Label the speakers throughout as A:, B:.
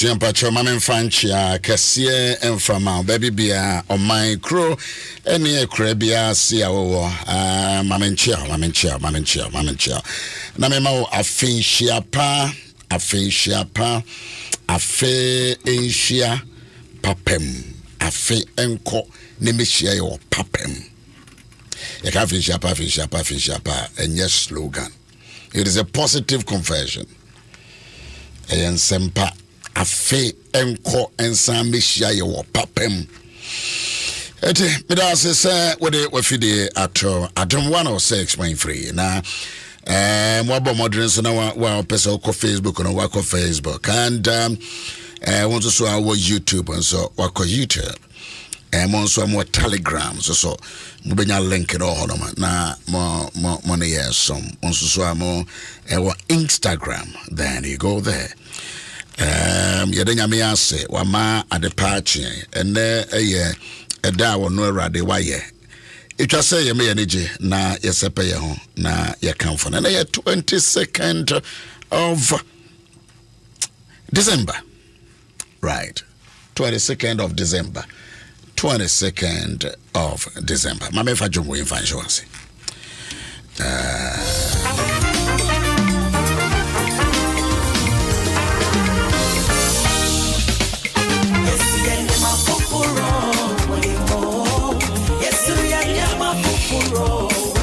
A: Abusian Pacho Mamen Fanchia, Cassie and Frama, Baby Bia, on my crew, any Crabia, Sia, Mamen Chia. Namemo, a Finchia Pa, a Fe Asia, Papem, a Fe Enco, Nemishia or Papem. You can't Finchia, and yes, slogan. It is a positive conversion. And Sempa. Afe enko ensa mehia ye wo papem ete medase se we fide ato Adom 106.3 na mo bo modern so na wa person ko Facebook no wa ko Facebook and want to so our YouTube and so wa ko YouTube mo so mo Telegram so mo benya link it all na mo ne yesom on so mo Instagram, then you go there. Yadenya me ase wama adepachi ene eda wono awrade waye etwa say ye me yeneje na yesepe ye ho na ye kamfo na ye 22nd of December, right? 22nd of December, mama fa jomo infanshwase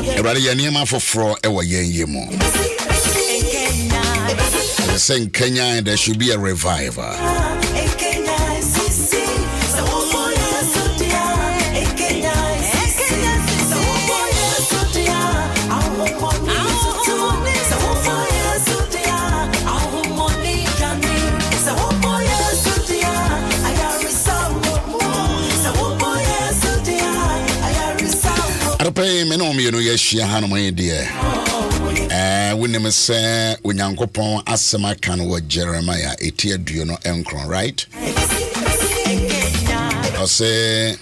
A: Everybody, your name for fraud, ever yemo. They say in Kenya there should be a revival. Pay me no me no yeshia hanu my dear. When them say when Yankopon asema kan wo Jeremiah etiedu no enkron, right? I say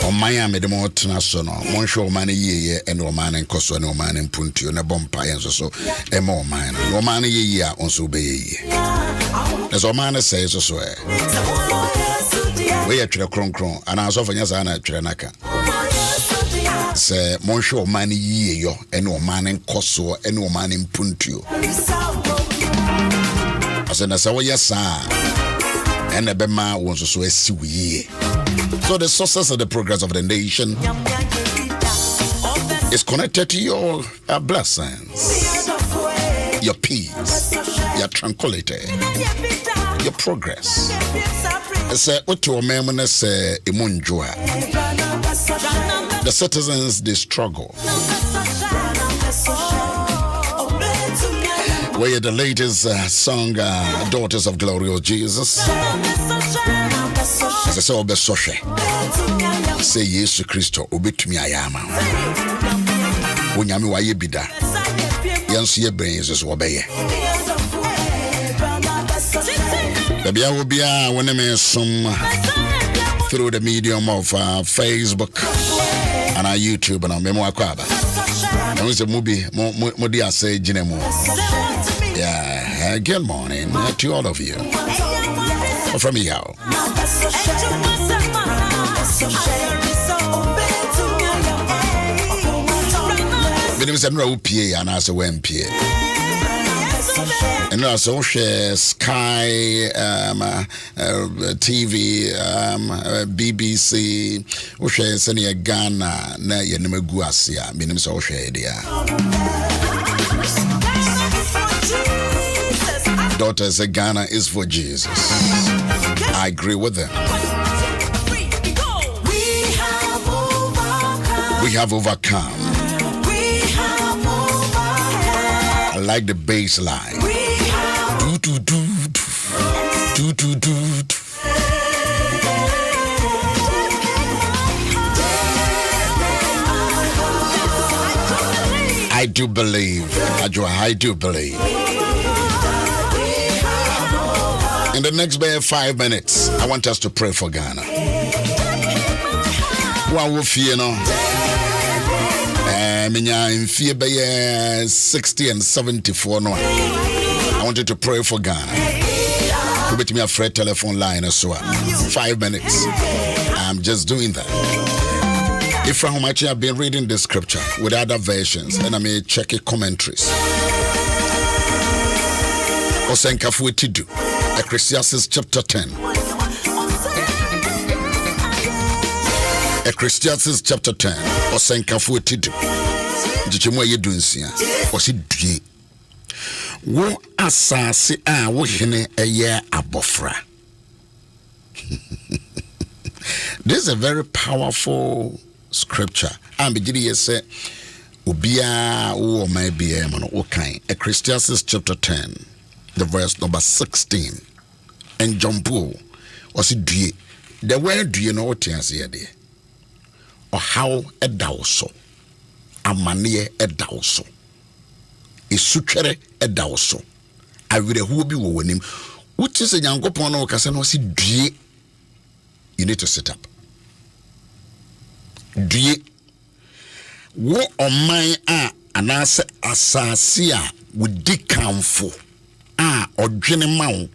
A: on my am the more national mon show man ye and o man enkoso and o man empuntio na bompa yen so e mo man o man ye a onso be ye. As o man say so we ya twere kronkron ana so fanya sa na twere naka. Say Monsho Mani ye yo and no man in Koso and no man in Puntio. I said, I saw yes, sir. And the Bema was also a sweet. So the sources of the progress of the nation is connected to your blessings, your peace, your tranquility, your progress. I said, what your memory say, Imunjua. The citizens, they struggle. Where the latest song, Daughters of Glorious Jesus. As I saw Besoshe. Say yes to Christo, obit me ayama. When Yami waye bida. Yansi ye brains is obey. The Bia will be when I may some through the medium of Facebook and our YouTube and our memoir kwaba. And we say movie Modia say Jinemo. Yeah, good morning to all of you. From here. My name is Adom PA and I say when PA. And also share Sky, TV, BBC, we share Senia Ghana, na Yenemeguasia, meaning so share there. Daughters of Ghana is for Jesus. I agree with them. We have overcome. I like the bass line. I do believe. I do believe. In the next 5 minutes, I want us to pray for Ghana. What will you know? In fear by 60 and 74 no. I wanted to pray for Ghana. Put me a Fred telephone line as well. 5 minutes. I'm just doing that. If from much I've been reading the scripture with other versions, and I may check it commentaries. Osenkafu Tidu, Ecclesiastes chapter 10. Ecclesiastes chapter 10. Osenkafu Tidu. Jichimwa yedunsia. Osidue. Wo asase a wo hene eye abofra. This is a very powerful scripture. And begin say ubia wo mai bia mo no okay. Ecclesiastes chapter 10, the verse number 16. And jumpo was it due. The word due no what you say there. Or how a dawso. Amane a dawso. Isuchere a dawso. I will who be wonim. What is a young gopono casan was it due? You need to sit up. Due wo oman a anase asase a wodi kanfo a odwene mawo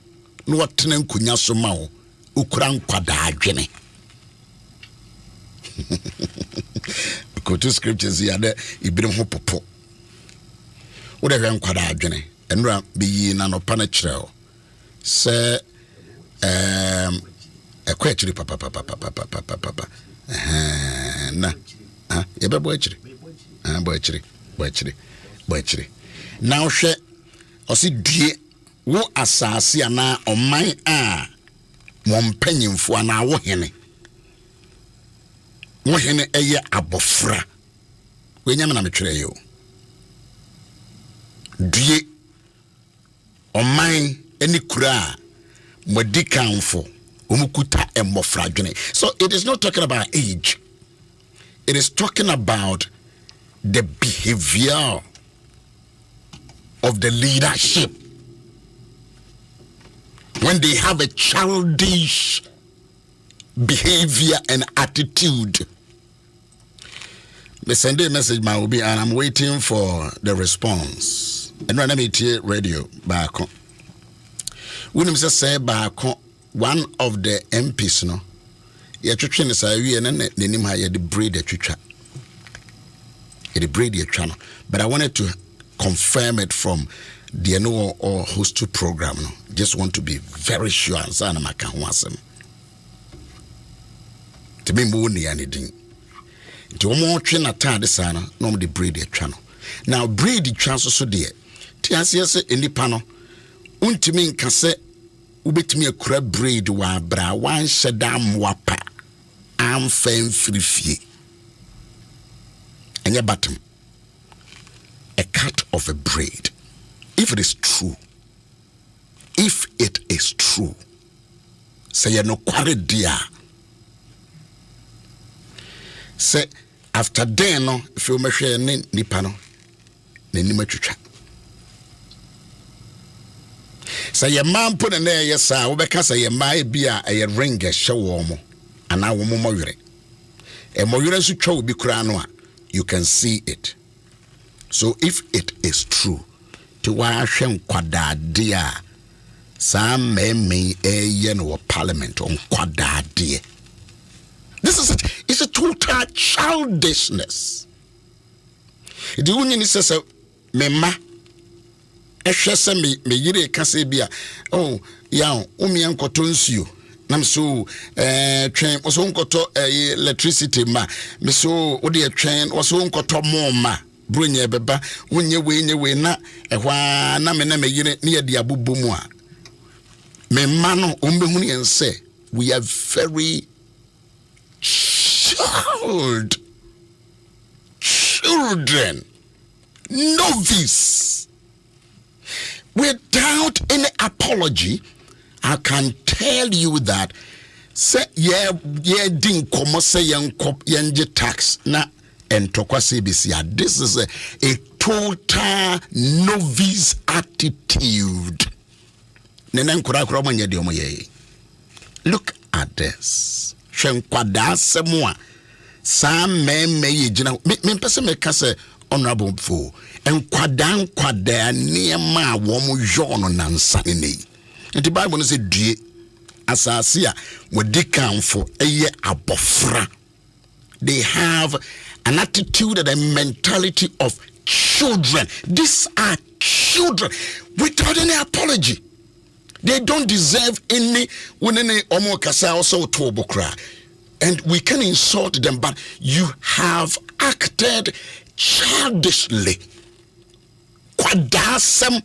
A: no wotene nkunya so mawo ukura nkwada adwene. Because two scriptures here there ibrim ho popo wo de hwe nkwada adwene enura bi na no pa na kireo se ekwachiri papa na yebe boachiri boachiri now hwe osi due wo asase ana oman a mompanyimfo ana wo hene eye abofra we nyame na metwere yo due oman eni kura modikanfo umukuta embofra dwene. So it is not talking about age. It is talking about the behavior of the leadership. When they have a childish behavior and attitude. They send a message, my Obi, and I'm waiting for the response. And when I meet radio back on. When I say back one of the MPs, no, ya twetwe say we and nenim ha ya the braid twetwa. The braid twetwa. But I wanted to confirm it from the no or host to program. No. Just want to be very sure and say na maka ho asem. To me mo ni anything. To mo twe na tade sana no the braid twetwa no. Now braid twetwa so there. Ti ase say enipa no untimi nka se ubetimi akura braid wa bra wan shedam wapa am fan frifie anya bottom a cut of a braid if it is true say you no kware dia say after then no if you mehwe ne nipa no nani matwitwa. Say your man put in there, yes, sir. Because say your my be a ring a show woman, and now woman moire. A moire su chow be cranoa, you can see it. So if it is true, to wash and quada dear, some may a yen or parliament on quada dear. This is it. It's a total childishness. The union is a mema. Ehwese me yire kase bia oh ya umi ankoto nsuo nam so twen oso nkoto electricity ma me so wo de twen oso nkoto mo ma bronya beba wonye we na ehwa na me na me yire ne ye de abubomu a me ma no ombehunu yense we are very children novice. Without any apology, I can tell you that say din komo say yenje tax na entokwa CBC. This is a total novice attitude. Look at this. Shenkwada semwa sam me yejina me pese me kase honorable fool and kwada niema wo mo jono nansane nei And the Bible says, "Die asasia wadikanfo eye abofra." They have an attitude and a mentality of children. These are children without any apology. They don't deserve any and we can insult them, but you have acted childishly. Kwadasem.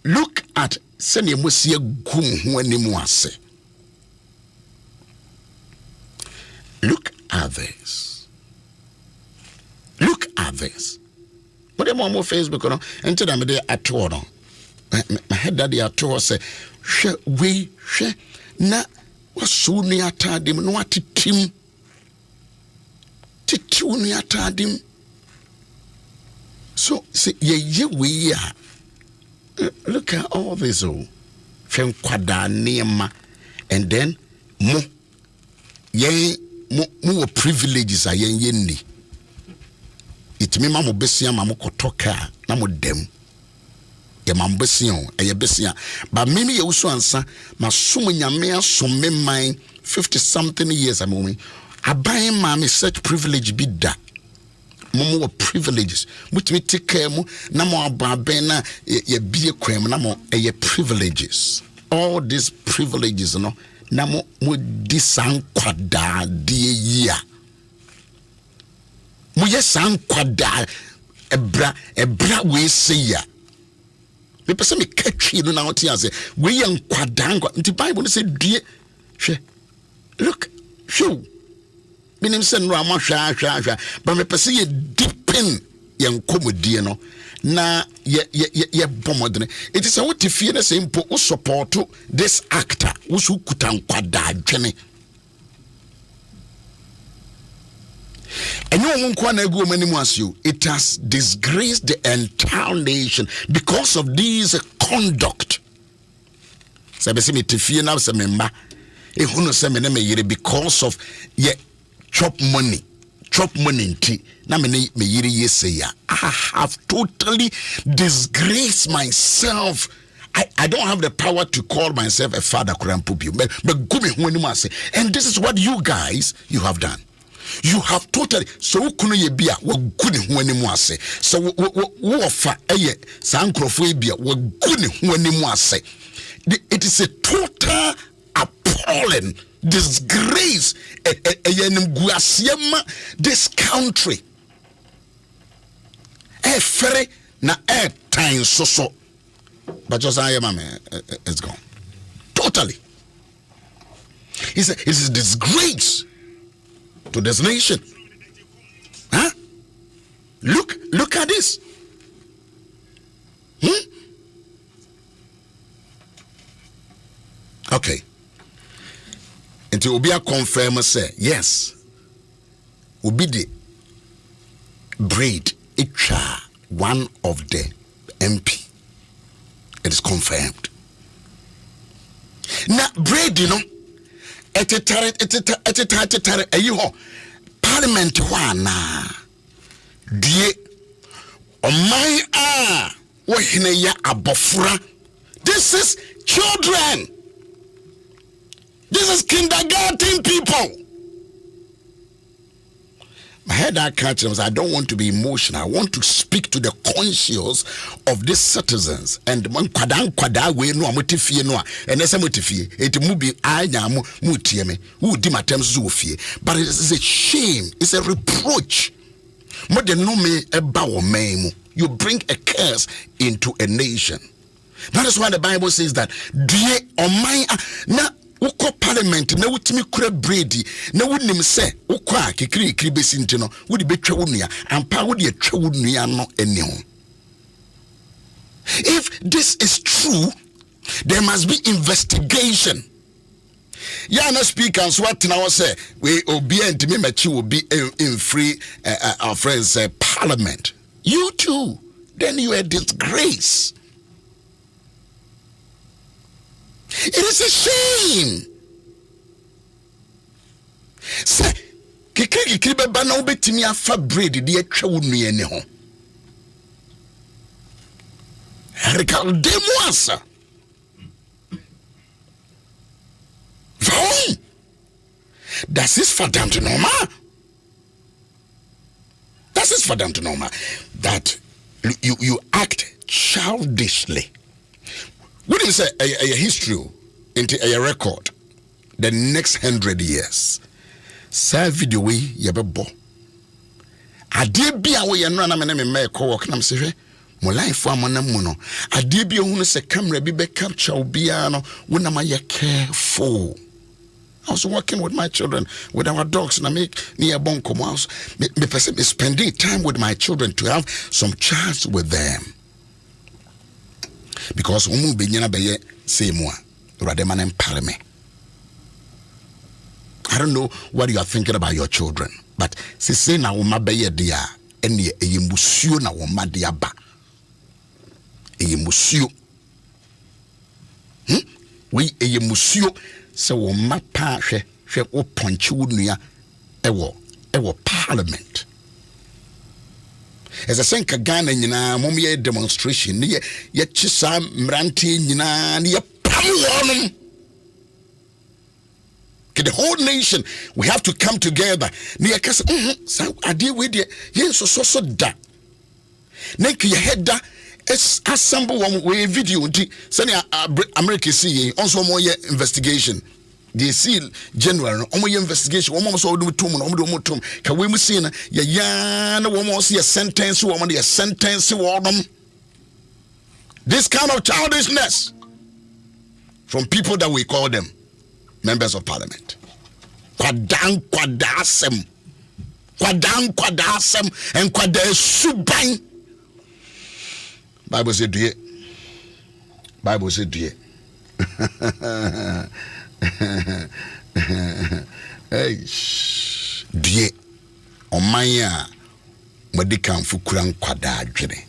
A: Look at look at this. Look at this. But I'm on Facebook, you know, and tell them they are told on. My head daddy are told say, we na was soon near Tadim, no titim. Titu near Tadim. So, say, ye, we are. Look at all this, oh, from Quadanema, and then mo privileges are yen. It me mamu besia mamu kotoka na mo dem. Ye mamu besion, ye besia. But mimi ye Owusu-Ansah, ma sumu nyamea summe mine 50-something years ago. Abaye mami such privilege be da. Momo privileges which me take care mu na mo ababena ye bie kwem na mo ye privileges. All these privileges no na mo disan kwada die yia mo ye san kwada ebra we say ya me pese me katwi no na wote ase we ye nkwada nti Bible say die hwe look show minim se no ama hwa but me pese ye deepen ye nkomodie no na ye bomodene. It is a what if you say impo o support this actor wo su kuta nkwada adwene enyo nko na egu manimu asio. It has disgraced the entire nation because of this conduct. Sabese me tifie na se memba ehunu se me na me yire because of ye chop money nti na me yiri yeseya. I have totally disgraced myself. I don't have the power to call myself a father kurampubio, and this is what you guys you have done. You have totally so kuno ye bia wa guni ho animu ase. So wo ofa eye sankrofo e bia wa guni ho animu ase. It is a total appalling disgrace this country. Ferry na time so but just I am it's gone totally. It's a disgrace to this nation. Huh? Look at this. Okay. Until will be a confirm say yes. Will be the braid one of the MP. It is confirmed. Now braid, you know, Parliament wana die omai wohine abofra. This is children. This is kindergarten people. My head I catch them. I don't want to be emotional. I want to speak to the conscience of these citizens. And man kwada we no amotifie no and ese motifie it mu bi anya mu tie me who di matem zo fie. But it is a shame. It's a reproach. More than no me eba wo man mu. You bring a curse into a nation. That is why the Bible says that die omai na uko parliament na wutimi kura bredi na wunim se ukwa kikiri besi ntino wudi betwa wunua ampa wudi atwa wunua no eni ho. If this is true, there must be investigation. Ya na speak and what now say we obi ntimi machi obi in free our friends parliament. You too, then you are a disgrace. It is a shame. Say, kikiri beba na ubetimi afa bread di etwa wunua ne ho. Adom Ahengua. Das ist verdammt normal. Das ist verdammt normal. That you act childishly. What do you say? A history into a record. The next 100 years. Sa video we yebebo. Ade bia we ye no na me me call work na me se hwe. Mo life amona mu no. Ade bia hu no se camera bi be capture obia no. We na ma ye careful. I was working with my children, with our dogs, and I make near Bonko house. Me person is spending time with my children to have some chats with them. Because umu benyana beye say moi, rademan empare me. I don't know what you are thinking about your children, but say na uma beye dia eni eyemusio na uma dia ba. Eyemusio. We eyemusio. So wo pa hwe wo ponche wo nua ewo parliament. As a senka Ghana nyina mom ye demonstration ne ye chisa mrante nyina ne ye pam wonum. The whole nation, we have to come together. Ne ye kase so ade we de ye so da. Ne ke ye heada es assemble one way video nti sani America see also more investigation. They see general omo investigation omo so do tum no omo tum ka we mu see na ya na omo see a sentence omo the sentence wodom. This kind of childishness from people that we call them members of parliament. Kwadang kwadasem and kwadasuban. Bible said do it. Bible said do it. Hey, die omanya medikan fukuran kwada adwene.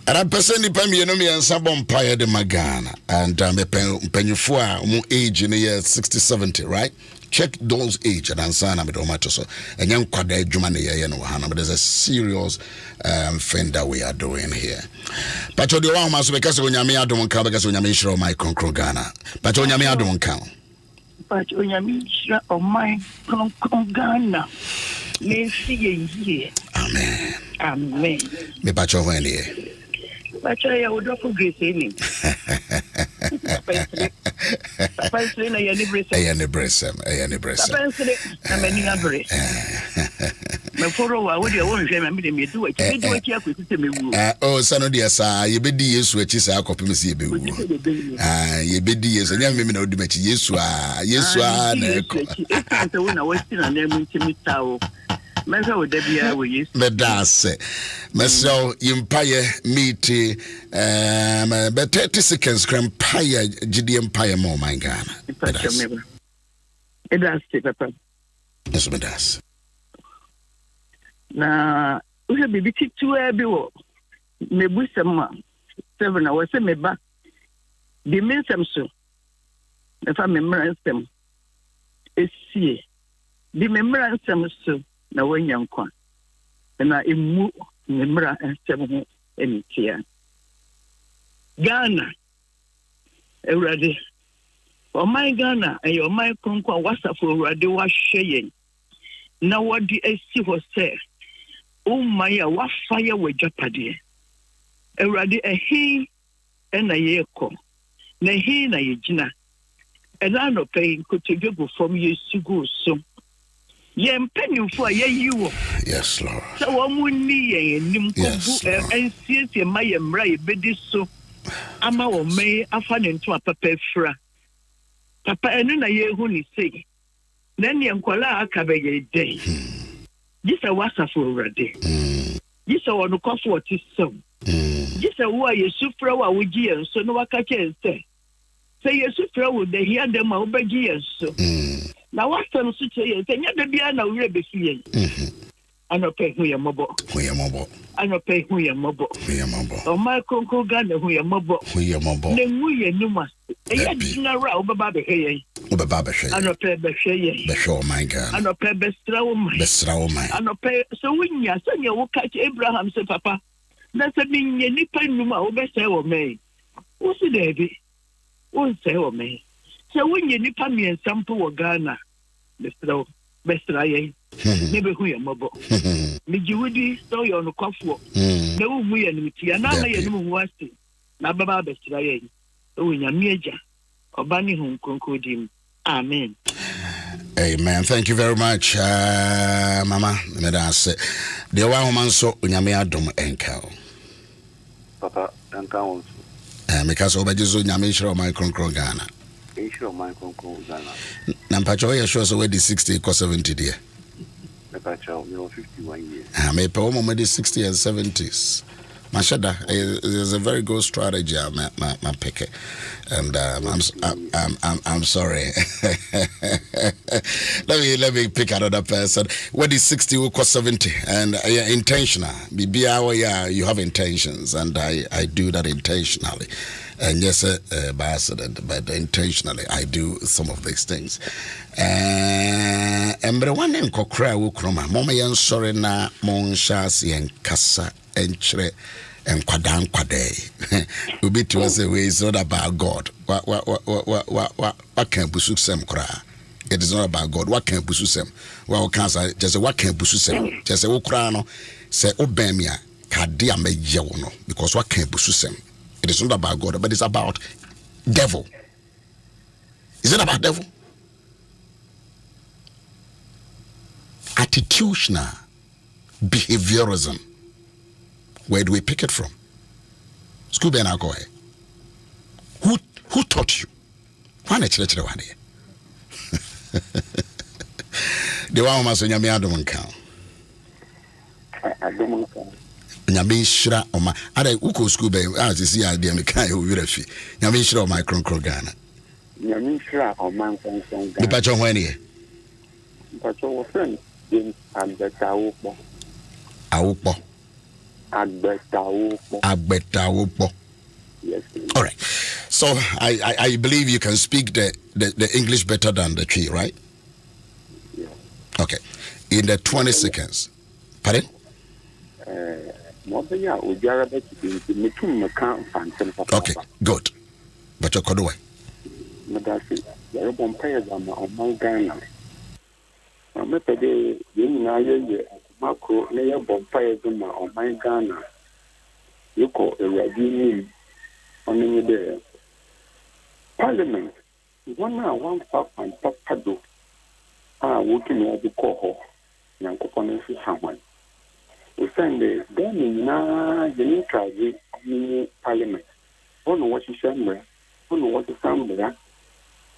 A: Ara person ni pa me no me ensa bompa ye de magana and me penyufo a mo age ne year 60 70, right? Check those age and answer na me do matter so enyan kwada adwuma ne ye no ha na but there's a serious thing that we are doing here. But the one must because onyame adom nka because onyame shiro my konkro Ghana. But onyame adom nka.
B: But onyame shiro o my konkro Ghana. Me see ye.
A: Amen.
B: Amen.
A: Me pacho when here.
B: Pacho ya wodo grace ni. Papa sile na yani bresa.
A: Ayane bresa.
B: Papa sile na meni abre. Me foro wa wo de won hwe me de me do achi me do achi akwesise me wu.
A: Oh sano de sa ye bedi Yesu achi sa akopim se ye be wu. Ye bedi Yesu nya me na odi machi Yesu na eko.
B: Ente wo na wasi na na mu ntimi tawo. Mesa wo dabia wo Yesu.
A: Me dase. Meso yimpaye meet but 30 seconds crampire gidi empire mo my Ghana.
B: Edase papa.
A: Yes me das.
B: Na uhe bibi titu ebi wo mebusema 7 na wase meba di mensem so na fa memransem esie di memransem so na wanyankwa na emu memransem ho enitia Ghana Ewurade o my Ghana e o my konkwa wasafo Ewurade wa hweyen na wodi esi ho se Maya wa fire we japade. Ewurade ehi na yeko. Na ehi na yegina. Ena no pay kotodwego from Yesu go so. Ye mpanyufo a ye yiwo.
A: Yes Lord.
B: So wo munni ye nim kobu ensiesie ma ye mra ye bedi so. Ama wo me afa ne nto apapa fra. Papa enu na ye hu ni sei. Na ne nkwala aka be ye dey. Jisa wasafo Ewurade. Jisa wono kofo otisem. Jisa wo Yesu fra wa wogi enso no waka chense. Say Yesu fra wo de hia dem a obegi enso. Na wasam so che yense nya da bia na wure be fie. Anope hu ye mobo. Anope hu ye mobo. O ma konko Ghana hu ye mobo. Ne hu ye numa. Eya dina ra obaba be heye. Anope be heye.
A: Be show my God.
B: Anope be strawo mai. Anope so winya so nye wo catch Abraham se papa. Na se minye nipa numa obese wo me. Wo si debi. Wo se wo me. Se winya nipa miensampo wo Ghana. Mr. Bestraye, never who your mobile. Mijudi, so you're on the coffee. No, we and Mitia, now I am was to Nababa Bestraye. Oh, in a major or Bunny home conclude. Amen.
A: Amen. Thank you very much, Mama. Medase. The one man so Unyame Adom Ahengua.
C: Papa, and count.
A: Because Obajizo Nyame my Ghana.
C: Insure my Ghana.
A: Nampacho, you show so where the 60 or 70 dear.
C: Nampacho, you're 51 years.
A: I may pay almost the 60 and 70s. Mashada is a very good strategy, my pick. And I'm sorry. let me pick another person. What is 60 or 70? And intentional. Yeah, you have intentions, and I do that intentionally. And yes, by accident, but intentionally I do some of these things. And the one in Kokra Wukroma, Mama Yan sorry na Monshasi and Kasa Enchre and Kwadam Kwade. Ubi to us away, it's not about God. What can Busuk Kra? It is not about God. What can Busuk? Well, cancer, just what can Busuk? Just a Ukrano say Obemia, Kadia me Yawono, because what can Busuk? It is not about God, but it's about devil. Is it about devil? Attitudinal behaviorism. Where do we pick it from? School Ben Agoy. Who taught you? Why not let one here? The one was Nyame Adom Ahengua.
C: Adom Ahengua.
A: Nyame shira oma. Ada uko school Ben as you see idea me kai o wirafi. Nyame shira oma Ghana.
C: Nyame shira oma Ghana.
A: Me pacho hwan here?
C: Pacho wo friend in Agbetawo.
A: Awupo. Agbetawo.
C: Yes.
A: All right. So I believe you can speak the English better than the tree, right?
C: Yeah.
A: Okay. In the 20 seconds. Pardon? Okay, good. But you're away.
C: Macro, layer bonfire, on my Ghana. You call a ready on there. Parliament, one pop and pop paddle. Working at the coho, young components is someone. We send the then the new Parliament. On what you send me, on what you found there.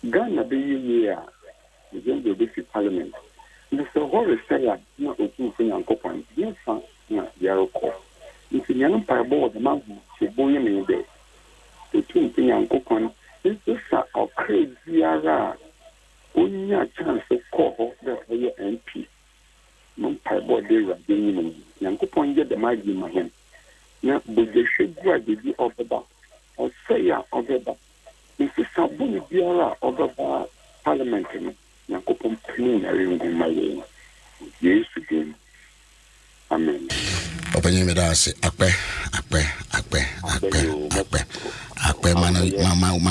C: Ghana be year, the Gen Parliament. Mr. Horace said, not open for young couple. Yes, not Yaroko. If you don't pay aboard the mountain, she boy me there. The two young couple, this is a crazy ara. Only a chance of call that your MP. No pay aboard there, being young couple get the might in my hand. Now, but they should gradually over that. Or say, over that. This is a bully biara over the Parliament. Nakopon clean in my way. Yes, again. Amen.
A: Open me that's akpe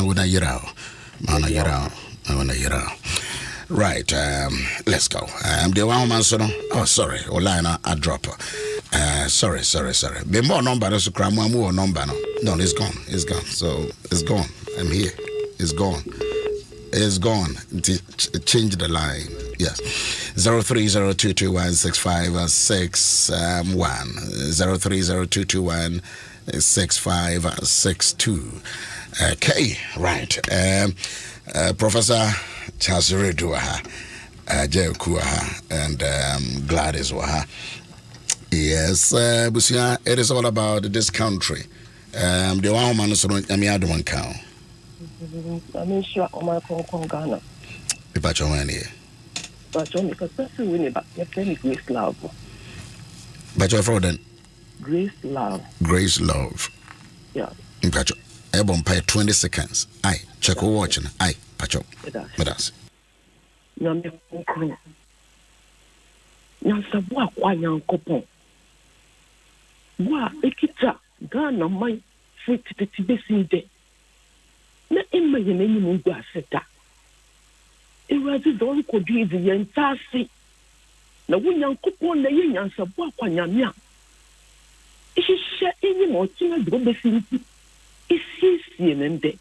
A: mana yira. Right, let's go. The one man so oh sorry, Olina a drop. Sorry. Be more number no so kramu more number no. No, it's gone. So it's gone. I'm here. It's gone. Change the line. Yes. 0302216561. 0302216562. Okay, right. Professor Chasireduaha, Jekuaha, and Gladys Waha. Yes, Busia, it is all about this country. The one man is on Adom Ahengua.
B: I'm sure my Ghana.
A: If I join here.
B: But only because that's the winning, but you're playing Grace Love.
A: But you're fraud.
B: Grace Love. Yeah.
A: Pacho, Ebon pay 20 seconds. Aye, check who watching. Aye, Pacho. Medas.
B: Yammy Concro. Yansabwa, why young coupon? Wa, Ekita, Ghana, my foot to the day. Na imma yene mu gwa seta Awurade dɛ ɔnkɔdwe dze yɛn nsa ase na wo Nyankopɔn na yɛ nyansabɔ akwanyame a ihyehyɛ enyi ma ɔtena de wobɛsi nti isiesie ne ndɛ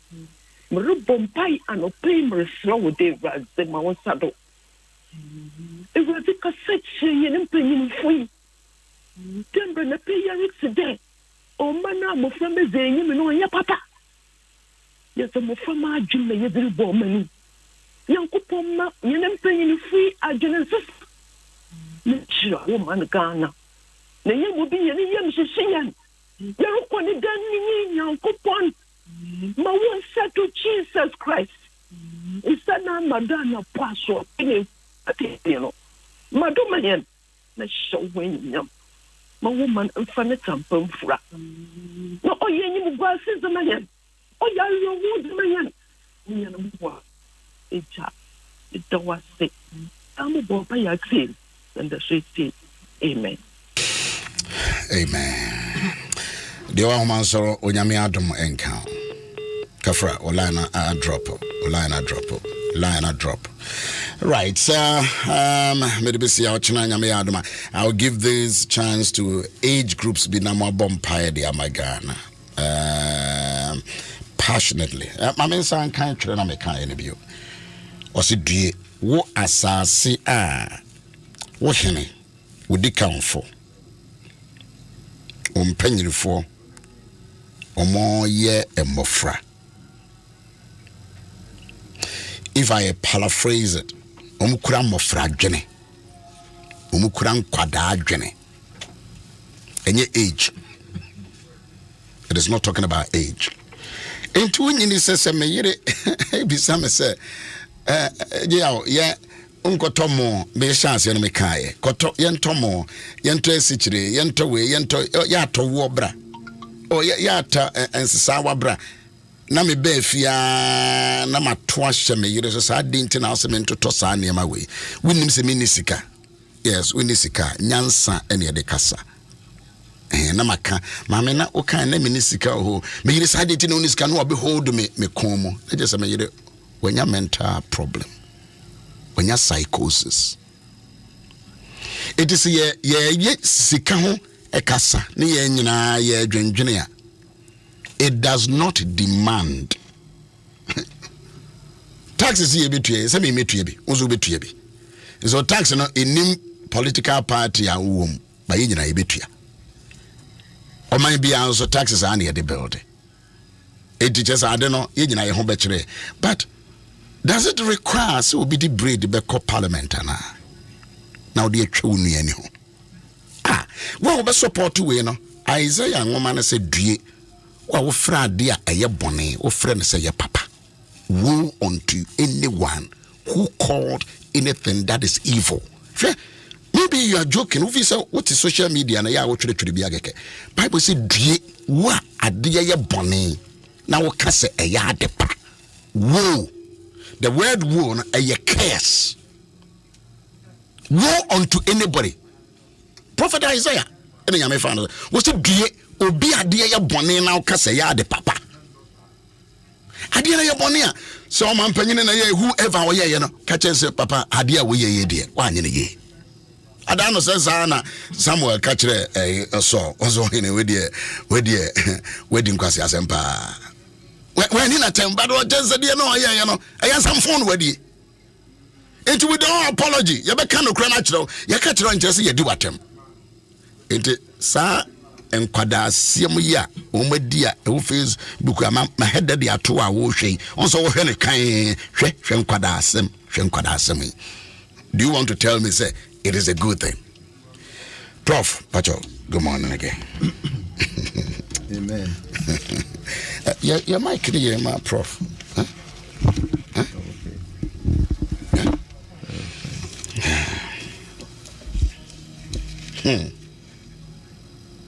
B: merebɔ mpae anɔpa yi meresrɛ wo de Awurade ma wo nsa do Awurade kasa kyerɛ yɛn mpanyimfo yi dɛmbrɛ na pɛ yɛre te dɛ ɔma no a mmɔfra mɛdze enyim no ɔnyɛ papa yɛsɛ mmɔfra ma adwene na yɛdze rebɔ ɔma no Nyankopɔn ma yɛn mpanyimfo yi adwene nsesa ne kyerɛ wo ma no Ghana na yɛn mu bi yɛn yɛm hyehye yɛn yɛrekɔ ne dan ne yɛ Nyankopɔn ma wo nsa to Jesus Christ nsa na amado anapɔ aso ɛne atɛdeɛ no mado ma yɛn na hyɛ wo anyam ma wo ma mfa ne tampa mfura na ɔyɛ anyim gu ase dze ma yɛn ɔyɛ awerɛwo dze ma yɛn yɛn no boa Eja, it was sick. I'm a boy by your team, and the sweet tea. Amen.
A: Amen. The one man sorrow, Onyami Adom Ahengua. Kafra, Olana drop. Right, maybe see our channel. I'll give this chance to age groups be na more bompire the Amagana. Passionately. I mean, some kind of trainer me kind of view. Osi due wo asase a wo hene wo dikanfo ompanyirifo omo ye emofra. If I paraphrase it, omukura mofra dwene omukura nkwada dwene enye age. It is not talking about age. Into nyini sese me yire bisa me say yeah unkotomo be chance no me kae koto yentomo yento esichire yento we yento yato wo bra o yata ensesa wa bra na me ba afia na mato ahye me yire so sa dinti na so me ntoto sa ne ma we winnim se minisika yes winisika nyansa ene de kasa na maka mame na o kan na minisika ho me yire sa dinti na unisika no obe hold me komo na je se me yire when your mental problem, when your psychosis, it is ye sikaho ekasa ni ye nyina ye dwendwene. It does not demand taxes ye betue se me metue bi unzo betue bi so tax no enim political party a wom ba ye nyina ye betua o man bia so taxes are near the building it just I don't know ye nyina ye ho bekere but does it require so be the breed be co parliament na now the atwa nu ani ho wo be support we no Isaiah ngoma na se due wo fra de a eye bone wo fra ne se ye papa woe unto anyone who called anything that is evil. Maybe you are joking. If you say what is social media na ya wo twere twere bia geke. Bible say due wa ade ye bone na wo ka se eye ade pa. Woe. The word woe na eye curse. Woe unto anybody. Prophet Isaiah ene nyame fa no. Wo say due obi ade ye bone na wo ka se eye ade papa. Ade na ye bone a so man panyine na ye whoever wo ye no ka chen say papa ade a wo ye de wa anye ne ye. Adano says na Samuel ka kire so ozo hene wedi nkwase asempa. When in a time but what just the no ye no ayan some phone wedi. Enti with no apology ye be kan okra na kire ye ka kire nche se ye di watem. Enti sa enkwada asem ya o madi a e Facebook ama ma hede de ato a wo hwe onso wo hwe ne kan hwe enkwada asem. Do you want to tell me say it is a good thing? Prof, Pacho, good morning again.
D: Amen.
A: Your mic here, my Prof. Huh? Huh? Okay.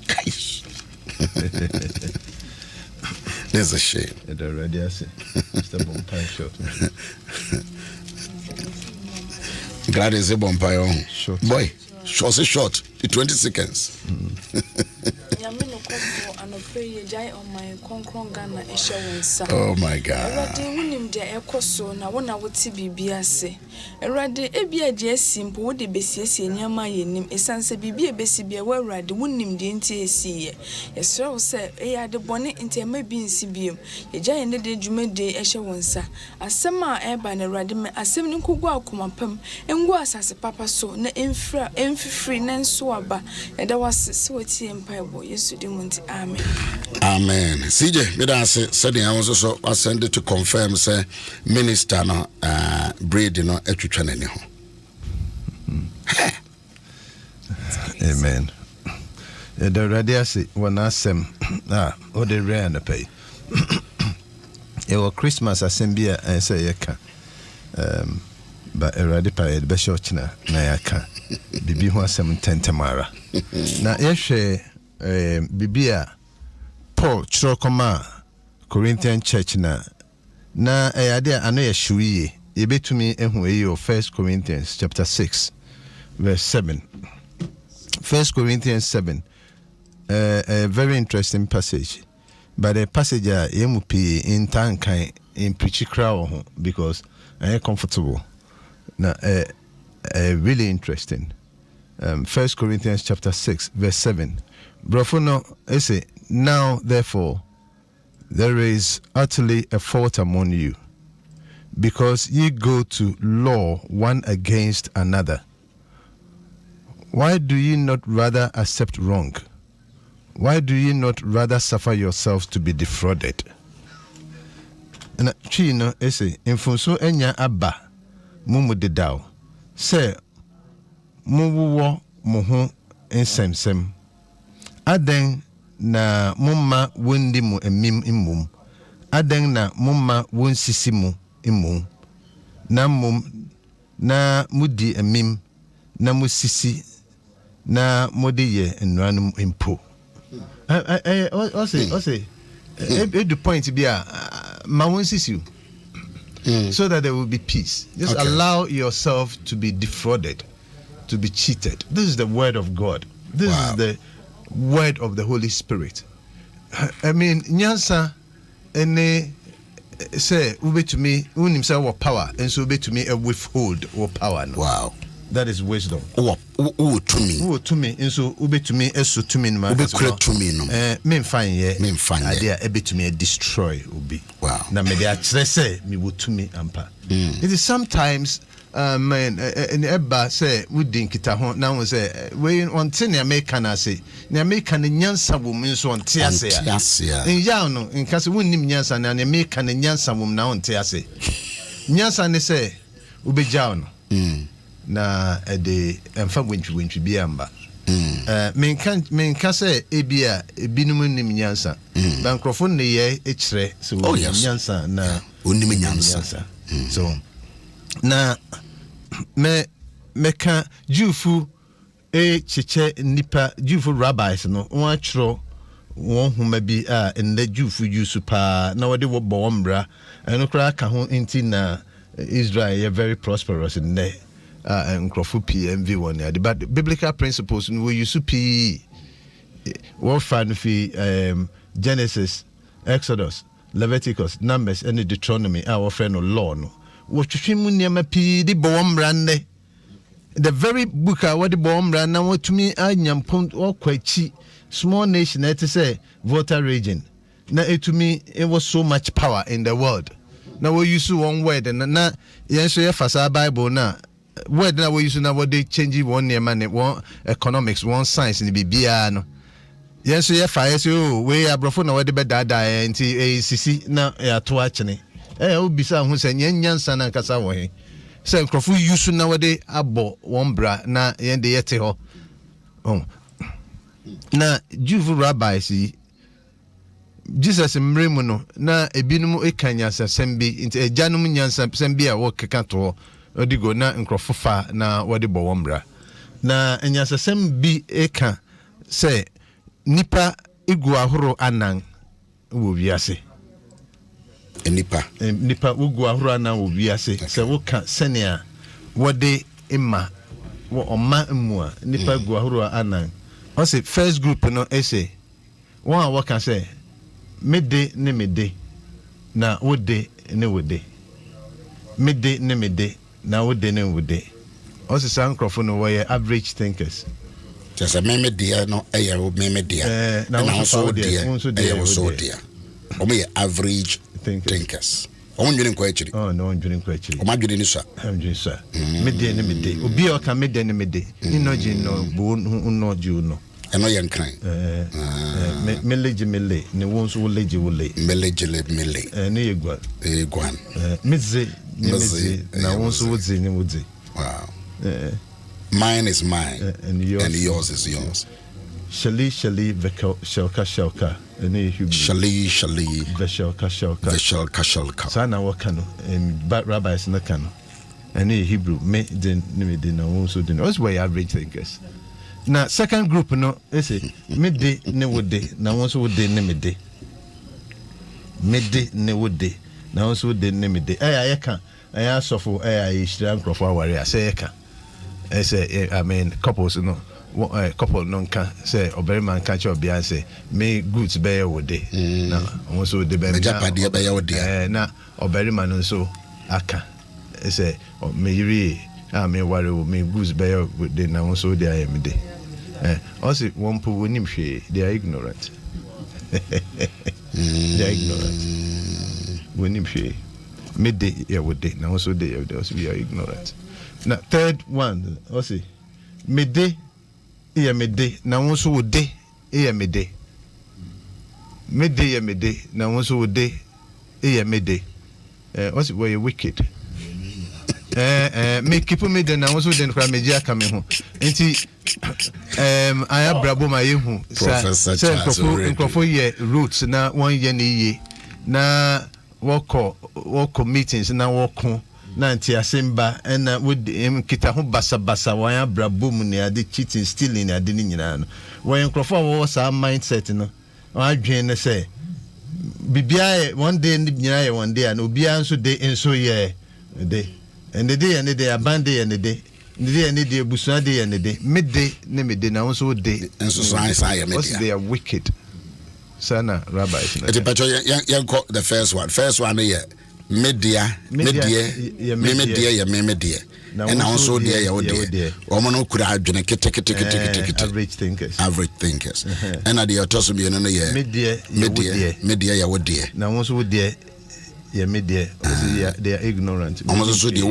A: Gosh. There's a shame.
D: It already has it. Mr. Bompire shot.
A: Glad is a Bompire.
D: Short.
A: Boy, short. 20 seconds.
E: no pray jai on my konkron Ghana Esha.
A: Oh my God.
E: Erade wunim de ekoso na wona wote bibia se. Erade ebia je simple wo de besiesie nyama yenim esanse bibia besi bia wo erade wunim de nti esiye. Yesre wo se eya de bone nti ema bi nsi biem. Ye jai ne de dwuma de ehye wonsa. Asem a eba na erade me asem ni nkogu akomapam engu asase papa so na emfifiri na nso aba. Eda was so tie mpaibo Yesu di munti amen.
A: Amen. CJ, me da say said I was also send it to confirm say minister no breed no etwetwa nani ho.
D: Amen. The radiasi wana asem o de rare na pay. E was Christmas assembly and say yeka. But erade pa e be church na yaka. Bibi ho asem tentemara. Na yehwe bibia Paul Chirokoma Corinthian church na ade ano ye hwiye ye betumi ehu eyi o 1 Corinthians chapter 6 verse 7. 1 Corinthians 7, a very interesting passage, but a passage yemupi in tankai in preachy crowd because I am comfortable now. Really interesting. 1 Corinthians chapter 6 verse 7. Brofono say, now therefore there is utterly a fault among you, because ye go to law one against another. Why do ye not rather accept wrong? Why do ye not rather suffer yourselves to be defrauded? And chino ese infunso enya abba mumu de daw se muwo muhu ensem aden na mumma wondi mu emim imum aden na mumma wonsisi mu imum na mum na mudi emim na musisi na modiye enranum impo. I say the point be ma wonsisi you so that there will be peace. Just allow yourself to be defrauded, to be cheated. This is the word of God. This is the word of the Holy Spirit. I mean, nyansa ene say ube to me unim say what power and so ube to me a withhold or power. No.
A: Wow.
D: That is wisdom.
A: To me
D: and so ube to me eso to me ma
A: ube to me no.
D: Me fine ye.
A: Me fine.
D: Idea ebe to me destroy ubi.
A: Wow.
D: Na me dey say me wo to me ampa. It is sometimes man in eba say we din kita ho na we say we on tin na America na say na America na nyansa wo me so on te ase ya in ya no in ka say wonnim nyansa na America na nyansa wo na on te ase nyansa ne say ubegya no na de emfa wentwi bi amba men kan say ebia ebinum nim nyansa bankrofo ne ye ekire so nyansa na
A: onim nyansa
D: so na meka Jewfu chiche nipa Jewfu rabbis no won atro won homa bi en the Jewfu use pa na wode wo bo mbra eno kra ka ho inti na Israel is very prosperous in there and crofo PMV one there but biblical principles we use p what find fi Genesis, Exodus, Leviticus, Numbers and Deuteronomy our friend law no the very book what the bomb ran now to me I nyampon or quite small nation that say voter region now it to me it was so much power in the world now we use one word and now yes so fasa Bible now word now we use now what they change one name and one economics one science in the bibia no yes so fire so we are brofo na what the bed die nti ACC na ya to achene obisa hu se nyansa na nkasa wo he se nkrofo yusu na wode abo wombra na yende yete ho na Jewfu rabbis Jesus mremu no na ebinum ekanyasa sembi nti ejanum nyansa sembi a wo keka to odigo na nkrofo fa na wode bo wombra na enyasa sembi eka se nipa egu ahoro anan wo wiase nipa ugu ahura na obiase se woka senia wode emma wo oma mmua nipa ugu ahura anan o se first group no ese one what can say midday ne midday na wode ne wode midday ne midday na wode ne wode also san crofo no were average thinkers
A: just a meme dear no meme dear
D: na
A: also dear also dear average thinkers onwini nkwa achiri
D: no onwini nkwa achiri
A: o madwini ni so
D: amdwini so midday ne midday obi o ka midday ne midday ni no ji no bo no ji no
A: eno ye nkran
D: meleji mele ne wonso woleji wole
A: meleji le mele
D: ne egwan midze na wonso wodzi ne wodzi
A: wow mine is mine and yours is yours
D: shali shelka ne hubu
A: shali veshelka
D: sana wakano but rabbis na kano and Hebrew me den na wonso den that's why average thinkers. Now second group no say midday ne wode na wonso wode ne midday ne wode na wonso wode ne midday ya ka ya sofo ya hira nkrofo aware say ka say I mean couples no couple no can say oberima nka che obia say me goods be wode na wonso wode be
A: japade be wode
D: na oberima no so aka say me yiri me ware me goods be wode na wonso wode I midday also one people wonim hwe they are ignorant wonim hwe midday ya wode na also they also we are ignorant. Now third one also midday ya midday na also wode ya midday ya midday na also wode ya midday also we are wicked me keep me then na also then kwa meji aka me ho enti I abrabo ma yehu say nkofo ye roots na one ye ne ye na woko meetings na woko na anti asemba na would kita ho basa wan abrabo mu ne ade cheating stealing ade ni nyina no wan nkofo wo sa mindset no adwen ne say bibia one day ni nyina ye one day na obia nso day enso ye day and the day and the day abande and the day and the day busua day and the day midday ne midday na also day
A: and so science
D: they are wicked sana rabbis
A: it better the first one here midday and also there ya wode omo kura adwene kete
D: average thinkers
A: and at the toss be no here midday ya wode
D: na also wode yeah, midday. They are ignorant.
A: Almost so the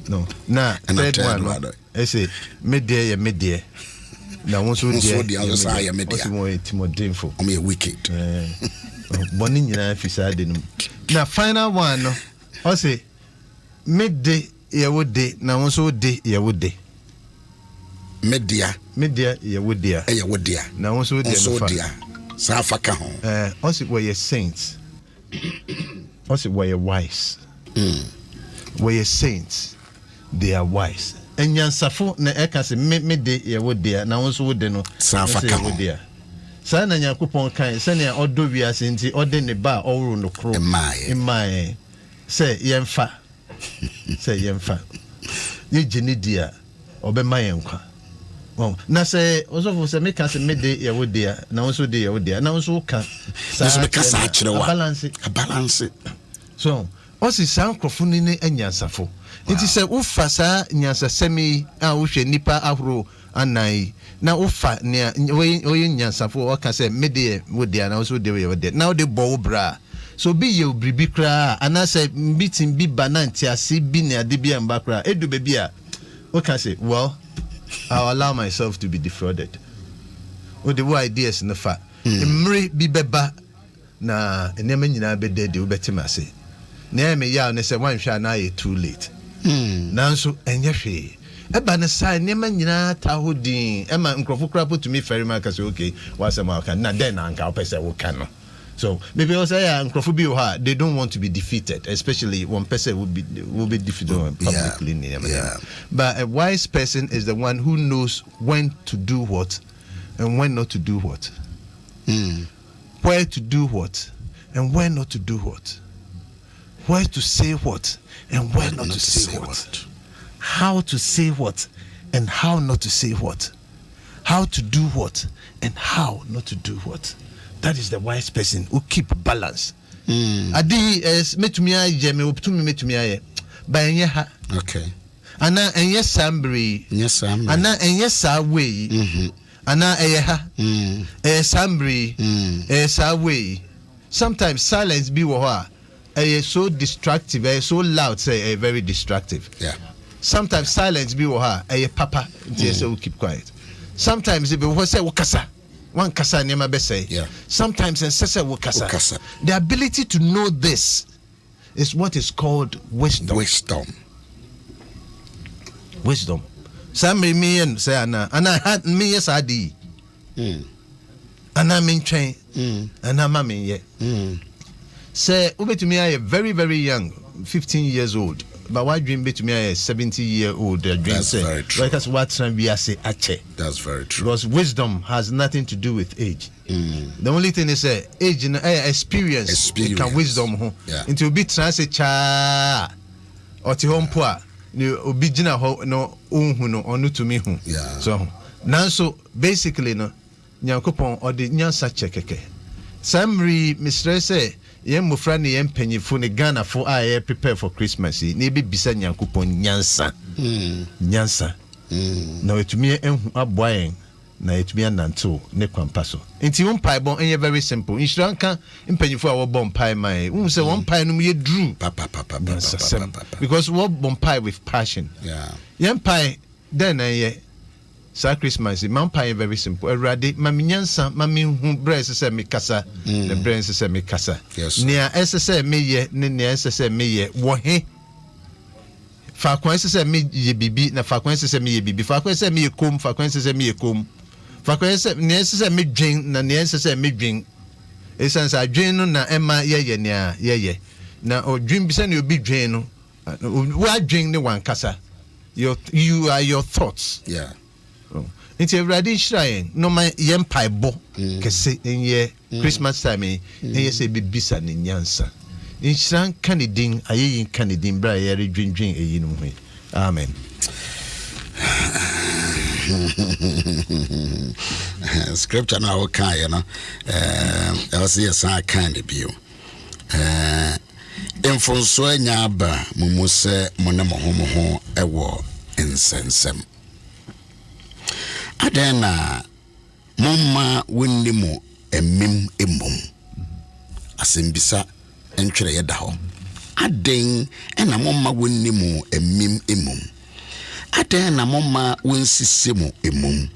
A: no. Nah, third one. I say midday, midday. Now once we the other side, midday. More dimful. I'm a wicked.
D: Morning, you know, if you said now final one. I say midday, yeah, would day. Now also day, yeah, would day.
A: Midday,
D: yeah, would day.
A: Yeah, would day.
D: Now also day.
A: Safaka home.
D: Also, were your saints. Also, were your wise. Were your saints. They are wise. And yan safo na eka se me de ye wo de na won so wo de no.
A: Safaka home.
D: Sa na Nyankopon kan se na odo wiase nti ode ne ba owro no kro. Emai. Se yemfa. Se yemfa. Ye gini dia obema yenkwa. Na say also for say make us midday ya wo dia na also dey ya wo dia na also ka
A: so make us
D: balance so osi san krofo ni ne anyansafo nti say wo fa sa nyansasemi a wo hwe nipa ahoro anai na wo fa ne oye nyansafo o ka say midday wo dia na also dey ya wo dia na wo dey bo bra so be ye obribi kra ana say meeting bi bananti ase bi ne ade bi amba kra edu be bia o ka say well I'll allow myself to be defrauded. With the ideas in the fact, Mri be beba na enema nyina be dead you betima say. Na me ya na say wan hwa na ye too late. Nanso enye hwe. Eba na sai enema nyina ta hodin. Ema nkrofo kra put me ferry man ka say okay, wasema ka na den anka opese wo ka no. So maybe also they don't want to be defeated, especially one person will be defeated publicly.
A: Yeah.
D: But a wise person is the one who knows when to do what and when not to do what. Where to do what and when not to do what. Where to say what and when not to say what. How to say what and how not to say what. how to do what and how not to do what. That is the wise person who keep balance. Adi is metumia jeme optumi metumia ba enye ha.
A: Okay.
D: Ana enye sambri.
A: Yes, Sam.
D: Ana enye sa way. Ana enye ha. Sambri. Sa way. Sometimes silence be wo so distractive, so loud, say very destructive.
A: Yeah.
D: Sometimes silence be wo papa, so keep quiet. Sometimes if we say wakasa, one kasa nyama be say.
A: Yeah.
D: Sometimes and say wakasa. The ability to know this is what is called wisdom. Wisdom. Some me and say ana had me yes adi. Ana min train. Ana mami ye. Say ube to me I very very young, 15 years old. But why dream be to me I 70-year-old dream?
A: That's
D: say
A: very true.
D: Because what time we are say ache.
A: That's very true.
D: Because wisdom has nothing to do with age. The only thing is age and experience. It can wisdom.
A: Yeah.
D: Into be transit cha or to home poor. You obijina ho no unhu no onu to me hu.
A: Yeah.
D: So now so basically no nyankopon or the nyansa chekeke. Samri Mr. say yem mufra ne yem panyifo ne Ghana fo a prepare for Christmas ne be bisa nyankopon nyansa. Nyansa. Na etumi enhu aboyen na etumi ananto ne kwampa so. Enti won pai bon enye very simple. Insuranka mpanyifo a wo bon pai mai. Won say won pai no ye drew. Because wo bon pai with passion.
A: Yeah.
D: Yem pai then sa Christmas man pai very simple. Erade mami nyansa mami hu breast say me kasa. The breast say me kasa.
A: Yes.
D: Nia say me ye ne nia say me ye wo he. Fa kwan say me ye bibi na fa kwan say me ye bibi. Fa kwan say me ye kom, fa kwan say me ye kom. Fa kwan say nia say me dwen na nia say me dwen. Esan sa dwen no na ema ye nia ye. Na o dwen bi say na obi dwen no. Wa dwen ne wan kasa. You are your thoughts.
A: Yeah.
D: It's a radish shrine. No my yem pie bo. Kese in ye Christmas time. And yes, a bisa in yansa. In Shan Canadin, a ye in Canadin, bra ye drink a yin. Amen.
A: Scripture now can you know. I was here some kind of view. Enfonso nyaba mumuse monemo homo ewo insensem. Adena mumma winnimu emim emum. Asimbisa entwere yeda ho. Aden ena mumma winnimu emim emum. Adena mumma winsisemu emum.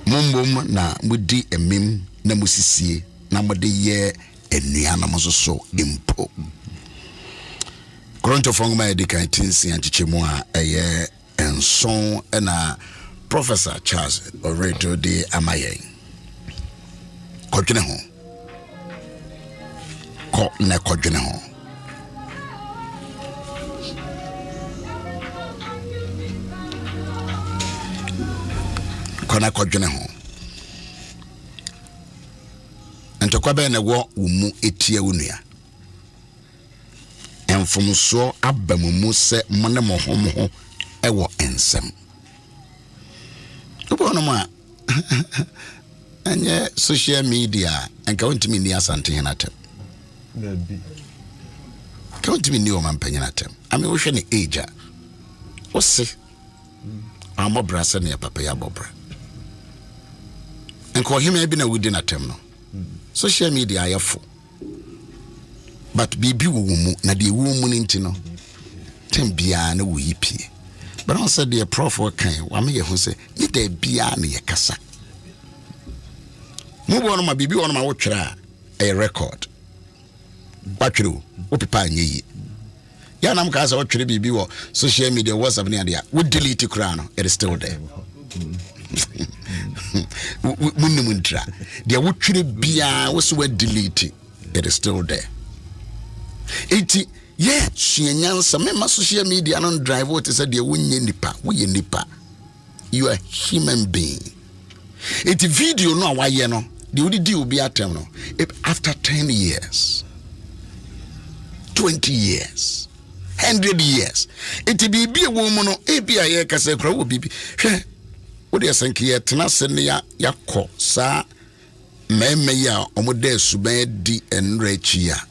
A: Mumbum na mudi emim na musisie na mode ye enuana mososo impo. Koronto fongma edika tinsi anchichemu a eye enson na Professor Charles Oredo de Amaye. Kodwene ho. Ko na kodwene ho. Kona kodwene ho. Ntokwa be na wo mu etie wonua. Enfumso abamumu se mone mohomo ewo ensem. Ubonoma anye social media enka wontimi ni asante henatem. Ka wontimi ni o mampanyanatem. Ame wo hwe ne age a. Wo se amobra se ne papa ya bobra. Enko hime bi na wudi na tem no. Social media ayefo. But bibi wo mu na de wo mu nti no. Tem bia na wo yipie. But I said the prof can wa me who say ni de bia na ye kasa. Mu bo no ma bibi wo no ma wo twera a record. Batwero wo pepa anye yi. Ya nam ka say wo twere bibi wo social media WhatsApp ni ade a wo delete kura no it is still there. Munimundra de wo twere bia wo so wo delete it is still there. Eti yeah, nyansa mema social media non drive what is the wunye nipa, we nipa. You are human being. It's video no why you know. The would do be at no. After 10 years, 20 years, 100 years, it be a woman no ABI kase kra wo bibi. What is saying here? Tenasenia yako sa meya omode suban di enrechia.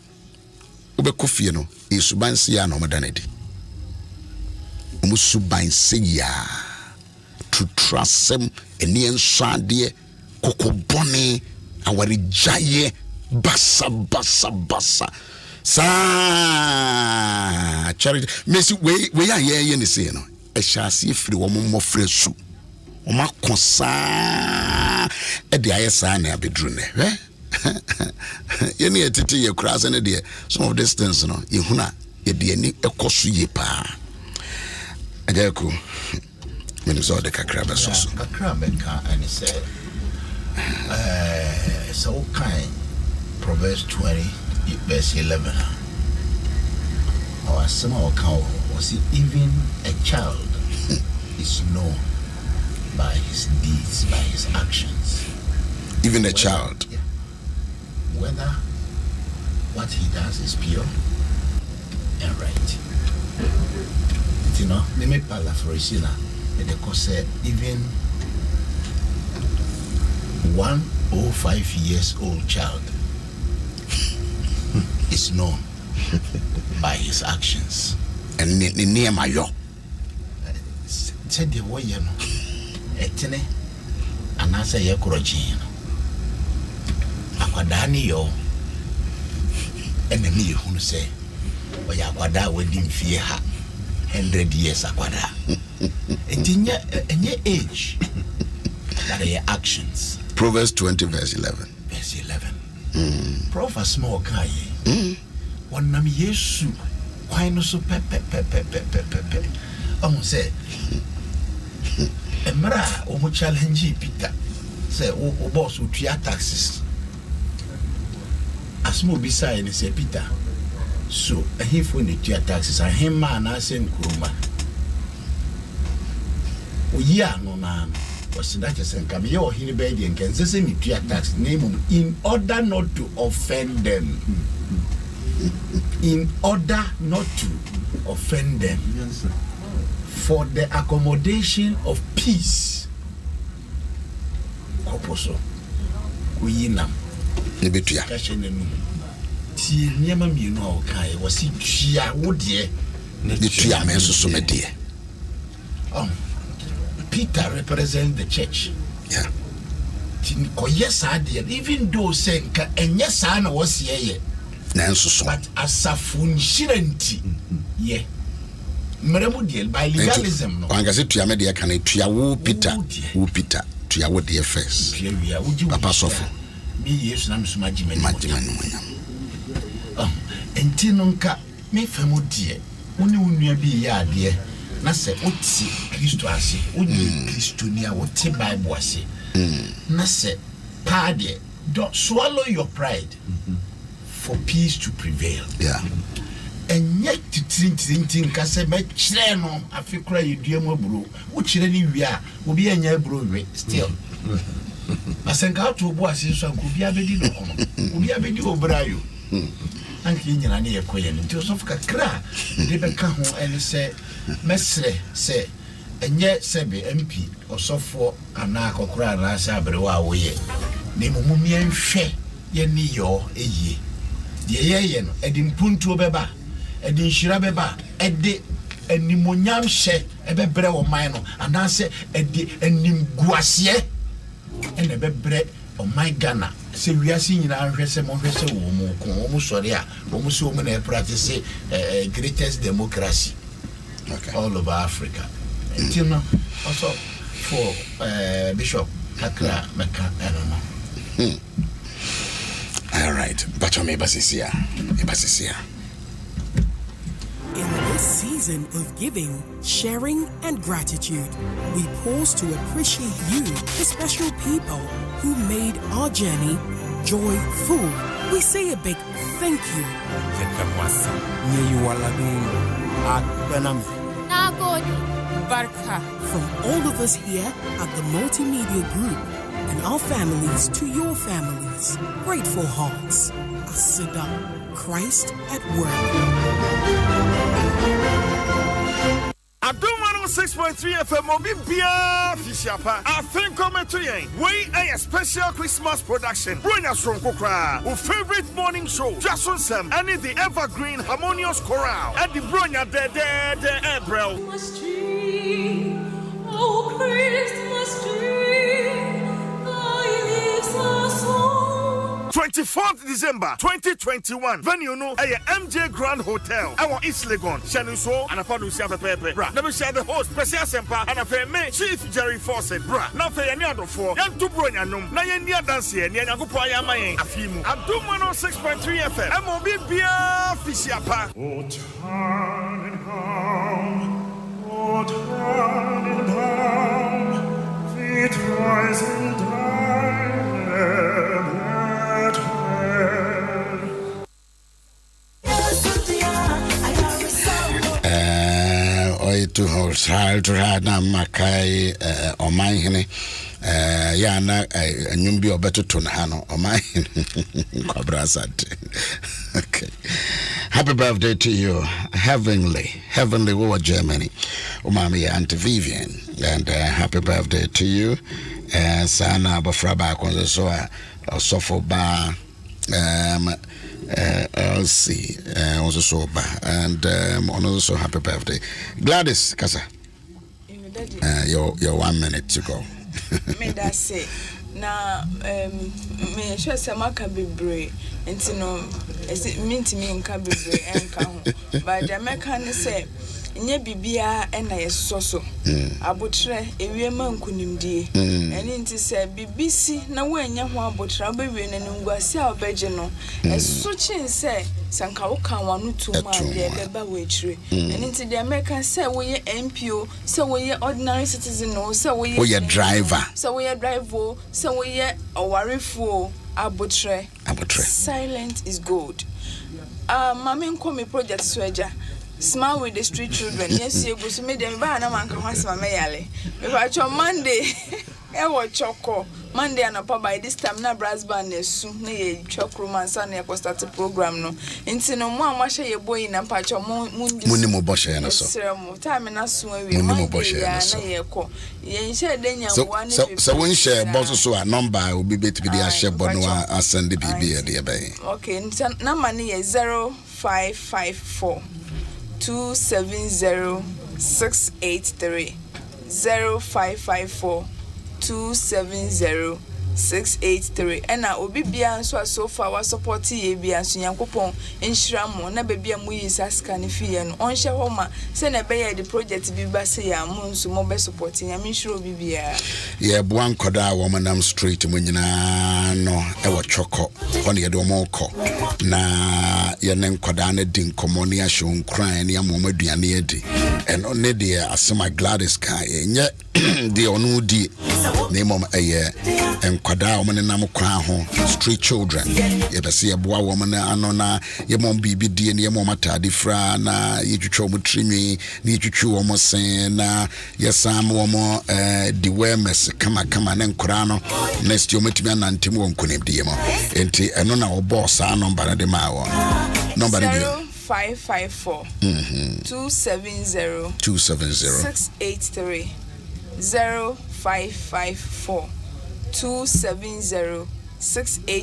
A: Ube kufie no suban siya no madanedi. Suban siya to trust him eni ensade kokobone awari jaye basa sa charity mesi we ya ye ne se no e shasi firi wo mo fresu o ma kosa e de ayesa na abedru ne ye ne etete ye kuraze ne de some of these things no ye huna ye de ani ekoso ye pa ajaku when so the kakra ba so
F: kakra meka and say so kind Proverbs 20 verse 11 our small cow was even a child is known by his deeds, by his actions.
A: Even a child.
F: Yeah, whether what he does is pure and right. You know, they make paraphrase now. They could say even 105 years old child is known by his actions.
A: And near my yo.
F: Said the way you know, etene, and I say, Yakurojin. Aquadani yo, enemy who say, or Yakwada wedding fear 100 years Aquada. And in your age, that are your actions.
A: Proverbs 20 verse 11.
F: Verse 11. Proverbs small guy. One name Yesu. Why no so pepe. Say, Emra, omo challenge Peter. Say, o boss who tria taxes. As mo beside and say Peter. So, a him when the tria taxes, and him man I send Kuruma. O ya no na. Was that just and come your hilly baby and can say me tria tax name in order not to offend them. In order not to offend them. Yes, for the accommodation of peace. Koposo. Kuyinam.
A: Nibetuya.
F: Kashenenu. Ti nyama mi no kai wasi tua wodie.
A: Nibetuya men so medie.
F: Peter represents the church.
A: Yeah.
F: Even though saying and yes I know was ye. But as a funshirenti, yeah. Meramudiel by legalism. No,
A: I say to Yamedia can it to Yawu Peter, to Yawu dear face. Papa Sofo.
F: Me, yes, I'm so much. And Tinonka, me famudia, only be ya dear. Nasa Otsi, Christoasi, only Christonia, what Tim Bible say. Nasa, pardie, don't swallow your pride. For peace to prevail.
A: Yeah.
F: And yet to think case me chere no afikura yeduamo bro wo chere ni wia obi anya bro we still asenka to bo asinso anko bi abedi no hono obi abedi obrayo anki nyina ne yekoye no nti so fuka kra de be ka ho ene se mesre se enye sebe MP osofo ana akokura na asa abrewa wo ye ne mumumi enhwe ye ni yo eye ye no edi mpuntu beba edi nshira beba edi enimonyam hye ebebre wo man no anase edi enimguase ene bebre o my Ghana se wiase nyina ahwese mo hwese wo mu ko wo sori a wo so wo na practice greatest democracy all over Africa. You know, also for Bishop Kakra Meka, I don't know.
A: All right, but I'm Ebasisia.
G: In this season of giving, sharing, and gratitude, we pause to appreciate you, the special people who made our journey joyful. We say a big thank you. From all of us here at the Multimedia Group and our families to your families, grateful hearts. Asida, Christ at work.
H: Adom 106.3 FM obi bia fisiapa. I think come to yen. We a special Christmas production. Bronya Stronko Kra. Our favorite morning show. Jason Sam and the evergreen harmonious chorale. And the Bronya de April.
I: Oh, Christmas tree, I live so song.
H: 24th December 2021. Venue no MJ Grand Hotel. Our East Legon. Shannon so and a padu siapa pepe. Bra. Never share the host. Presia Sempa and a fair me Chief Jerry Fawcett. Bra. Now fair any other four. Yan tu bronya num. Na yen dia dance yen yan go pa ya mayen. Afimu. Adom 106.3 FM. MOB bia fisiapa.
I: Oh, turn down. Oh, turn down. Feet rising down.
A: To hold child to had na makai or my hene yana a nyumbi or better to hano or my okay. Happy birthday to you, heavenly over Germany, Umami Auntie Vivian, and happy birthday to you, Sana Bafraba Konzoa or Sofo Bar. I'll see. Also sober and also happy birthday, Gladys Kasa. Your 1 minute to go.
E: Me that say na me sure say maka bebre ntino minti me nka bebre enka ho but the mechanic say nye bibia na yesoso abotre ewie mankunimdie eni nti se bibisi na wanya ho abotre obewie nanungwase a obeje no eso chin se sanka wo kan wanu to ma de beba we chire eni nti the American say we ye MPO say we ye ordinary citizen no say we
A: ye driver
E: say we ye driver say we ye owarefo abotre silent is good mama nko me project swaja Smile with the street children. Yes, you go to me them ba na man ka hwasema me yale. Me ba cho Monday. E wo choko. Monday and by this time na brass band esu na ye chokro man sa na ye start program no. Nti no mo amahye ye boy na pa cho
A: mundi mo bo hye na so.
E: Seremo time na so awie.
A: Mundi mo bo hye na so.
E: Na ye ko. Ye nhye de nya wo ne.
A: So won share boss so a number obi bet bi dey share bono a send the BB e dey be.
E: Okay, number ni ye 0554 270-683 0554 270-683 ena obi bia nso so far wa support ye bia nso yankopon enhira mo na bebia mu yi saska ne fie no onhye ho ma se na be ye the project bi ba se ya mo nso mo be support ya menhira obi bia
A: ye boan koda wo manam street mo nyina no e wo choko on ye do mo ko na ye ne koda na din komo ne ahye onkran ne amoma aduane edi eno ne de asema Gladys ka ye de onu di ne mom eye enkwada wo ne nam kwa ho street children ye bese ye boa wo ne ano na ye mom bibi die ne ye mom atade fra na ye twetwe mo trimi ne ye twetwe wo mo sen na ye sam wo mo di wemes kama ne nkora no next yo metimi anantem wo nkonem die mo enti eno na wo boss a number na de ma wo number de
E: 0554 270 683 0554 270 683